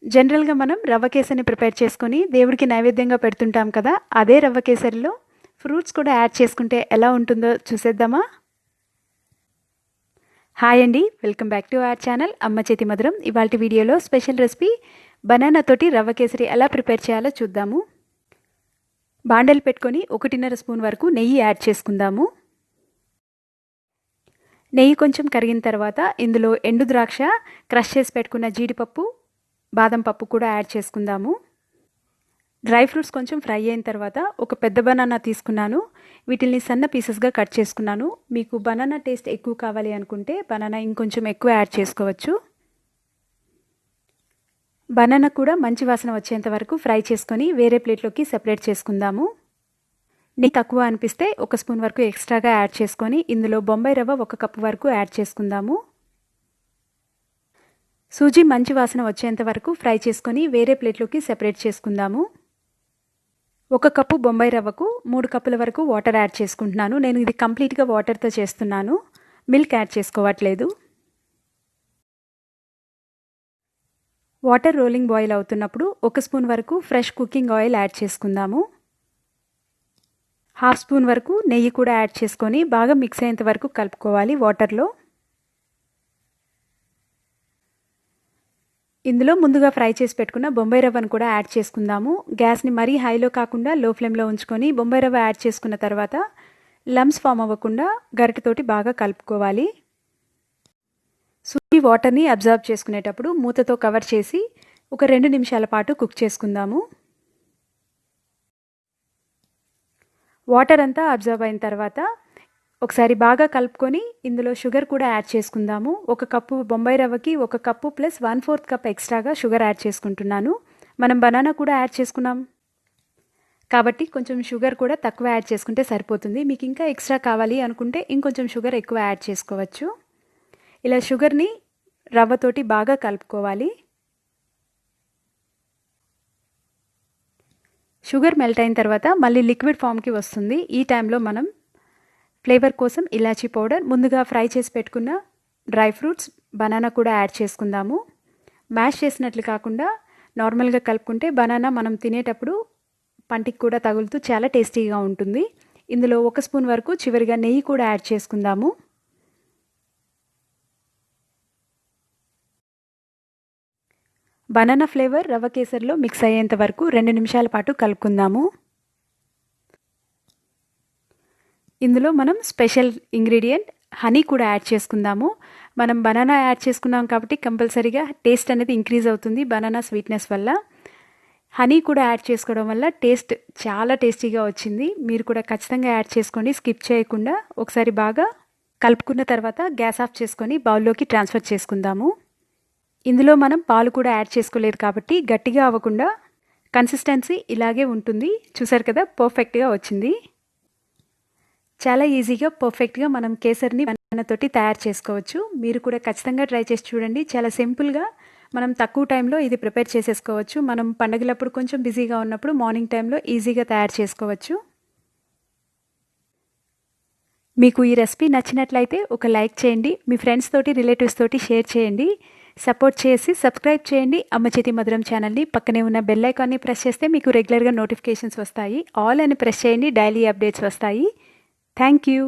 జనరల్గా మనం రవ్వ కేసరిని ప్రిపేర్ చేసుకొని దేవుడికి నైవేద్యంగా పెడుతుంటాం కదా, అదే రవ్వ కేసరిలో ఫ్రూట్స్ కూడా యాడ్ చేసుకుంటే ఎలా ఉంటుందో చూసేద్దామా. హాయ్ అండి, welcome back to our channel అమ్మ చేతి మధురం. ఇవాళ వీడియోలో స్పెషల్ రెసిపీ బనానా తోటి రవ్వ కేసరి ఎలా ప్రిపేర్ చేయాలో చూద్దాము. బాండలు పెట్టుకొని 1.5 స్పూన్ వరకు నెయ్యి యాడ్ చేసుకుందాము. నెయ్యి కొంచెం కరిగిన తర్వాత ఇందులో ఎండు ద్రాక్ష, క్రష్ చేసి పెట్టుకున్న జీడిపప్పు, బాదం పప్పు కూడా యాడ్ చేసుకుందాము. డ్రై ఫ్రూట్స్ కొంచెం ఫ్రై అయిన తర్వాత ఒక పెద్ద బనానా తీసుకున్నాను. వీటిని సన్న పీసెస్గా కట్ చేసుకున్నాను. మీకు బనానా టేస్ట్ ఎక్కువ కావాలి అనుకుంటే బనానా ఇంకొంచెం ఎక్కువ యాడ్ చేసుకోవచ్చు. బనానా కూడా మంచి వాసన వచ్చేంత వరకు ఫ్రై చేసుకొని వేరే ప్లేట్లోకి సెపరేట్ చేసుకుందాము. నెయ్యి తక్కువ అనిపిస్తే 1 స్పూన్ వరకు ఎక్స్ట్రాగా యాడ్ చేసుకొని ఇందులో బొంబాయి రవ్వ 1 కప్పు వరకు యాడ్ చేసుకుందాము. సూజీ మంచి వాసన వచ్చేంత వరకు ఫ్రై చేసుకొని వేరే ప్లేట్లోకి సెపరేట్ చేసుకుందాము. 1 కప్పు బొంబాయి రవ్వకు 3 కప్పుల వరకు వాటర్ యాడ్ చేసుకుంటున్నాను. నేను ఇది కంప్లీట్గా వాటర్తో చేస్తున్నాను, మిల్క్ యాడ్ చేసుకోవట్లేదు. వాటర్ రోలింగ్ బాయిల్ అవుతున్నప్పుడు 1 స్పూన్ వరకు ఫ్రెష్ కుకింగ్ ఆయిల్ యాడ్ చేసుకుందాము. 1/2 స్పూన్ వరకు నెయ్యి కూడా యాడ్ చేసుకొని బాగా మిక్స్ అయ్యేంత వరకు కలుపుకోవాలి వాటర్లో. ఇందులో ముందుగా ఫ్రై చేసి పెట్టుకున్న బొంబాయి రవ్వను కూడా యాడ్ చేసుకుందాము. గ్యాస్ని మరీ హైలో కాకుండా లో ఫ్లేమ్లో ఉంచుకొని బొంబాయి రవ్వ యాడ్ చేసుకున్న తర్వాత లమ్స్ ఫామ్ అవ్వకుండా గరిటెతోటి బాగా కలుపుకోవాలి. సూజీ వాటర్ని అబ్జర్వ్ చేసుకునేటప్పుడు మూతతో కవర్ చేసి ఒక 2 నిమిషాల పాటు కుక్ చేసుకుందాము. వాటర్ అంతా అబ్జర్వ్ అయిన తర్వాత ఒకసారి బాగా కలుపుకొని ఇందులో షుగర్ కూడా యాడ్ చేసుకుందాము. 1 కప్పు బొంబాయి రవ్వకి 1 కప్పు ప్లస్ 1/4 కప్ ఎక్స్ట్రాగా షుగర్ యాడ్ చేసుకుంటున్నాను. మనం బనానా కూడా యాడ్ చేసుకున్నాం కాబట్టి కొంచెం షుగర్ కూడా తక్కువ యాడ్ చేసుకుంటే సరిపోతుంది. మీకు ఇంకా ఎక్స్ట్రా కావాలి అనుకుంటే ఇంకొంచెం షుగర్ ఎక్కువ యాడ్ చేసుకోవచ్చు. ఇలా షుగర్ని రవ్వతోటి బాగా కలుపుకోవాలి. షుగర్ మెల్ట్ అయిన తర్వాత మళ్ళీ లిక్విడ్ ఫామ్కి వస్తుంది. ఈ టైంలో మనం ఫ్లేవర్ కోసం ఇలాచీ పౌడర్, ముందుగా ఫ్రై చేసి పెట్టుకున్న డ్రై ఫ్రూట్స్, బనానా కూడా యాడ్ చేసుకుందాము. మ్యాష్ చేసినట్లు కాకుండా నార్మల్గా కలుపుకుంటే బనానా మనం తినేటప్పుడు పంటికి కూడా తగులుతూ చాలా టేస్టీగా ఉంటుంది. ఇందులో 1 స్పూన్ వరకు చివరిగా నెయ్యి కూడా యాడ్ చేసుకుందాము. బనానా ఫ్లేవర్ రవ్వ కేసరిలో మిక్స్ అయ్యేంత వరకు 2 నిమిషాల పాటు కలుపుకుందాము. ఇందులో మనం స్పెషల్ ఇంగ్రీడియంట్ హనీ కూడా యాడ్ చేసుకుందాము. మనం బనానా యాడ్ చేసుకున్నాం కాబట్టి కంపల్సరీగా టేస్ట్ అనేది ఇంక్రీజ్ అవుతుంది బనానా స్వీట్నెస్ వల్ల. హనీ కూడా యాడ్ చేసుకోవడం వల్ల టేస్ట్ చాలా టేస్టీగా వచ్చింది. మీరు కూడా ఖచ్చితంగా యాడ్ చేసుకోండి, స్కిప్ చేయకుండా. ఒకసారి బాగా కలుపుకున్న తర్వాత గ్యాస్ ఆఫ్ చేసుకొని బౌల్లోకి ట్రాన్స్ఫర్ చేసుకుందాము. ఇందులో మనం పాలు కూడా యాడ్ చేసుకోలేదు కాబట్టి గట్టిగా అవ్వకుండా కన్సిస్టెన్సీ ఇలాగే ఉంటుంది. చూసారు కదా, పర్ఫెక్ట్గా వచ్చింది. చాలా ఈజీగా పర్ఫెక్ట్గా మనం కేసరిని బనానాతోటి తయారు చేసుకోవచ్చు. మీరు కూడా ఖచ్చితంగా ట్రై చేసి చూడండి. చాలా సింపుల్గా మనం తక్కువ టైంలో ఇది ప్రిపేర్ చేసేసుకోవచ్చు. మనం పండగలప్పుడు కొంచెం బిజీగా ఉన్నప్పుడు మార్నింగ్ టైంలో ఈజీగా తయారు చేసుకోవచ్చు. మీకు ఈ రెసిపీ నచ్చినట్లయితే ఒక లైక్ చేయండి. మీ ఫ్రెండ్స్ తోటి, రిలేటివ్స్ తోటి షేర్ చేయండి. సపోర్ట్ చేసి సబ్స్క్రైబ్ చేయండి అమ్మ చేతి మధురం ఛానల్ని. పక్కనే ఉన్న బెల్ ఐకాన్ని ప్రెస్ చేస్తే మీకు రెగ్యులర్గా నోటిఫికేషన్స్ వస్తాయి. ఆల్ అని ప్రెస్ చేయండి, డైలీ అప్డేట్స్ వస్తాయి. Thank you.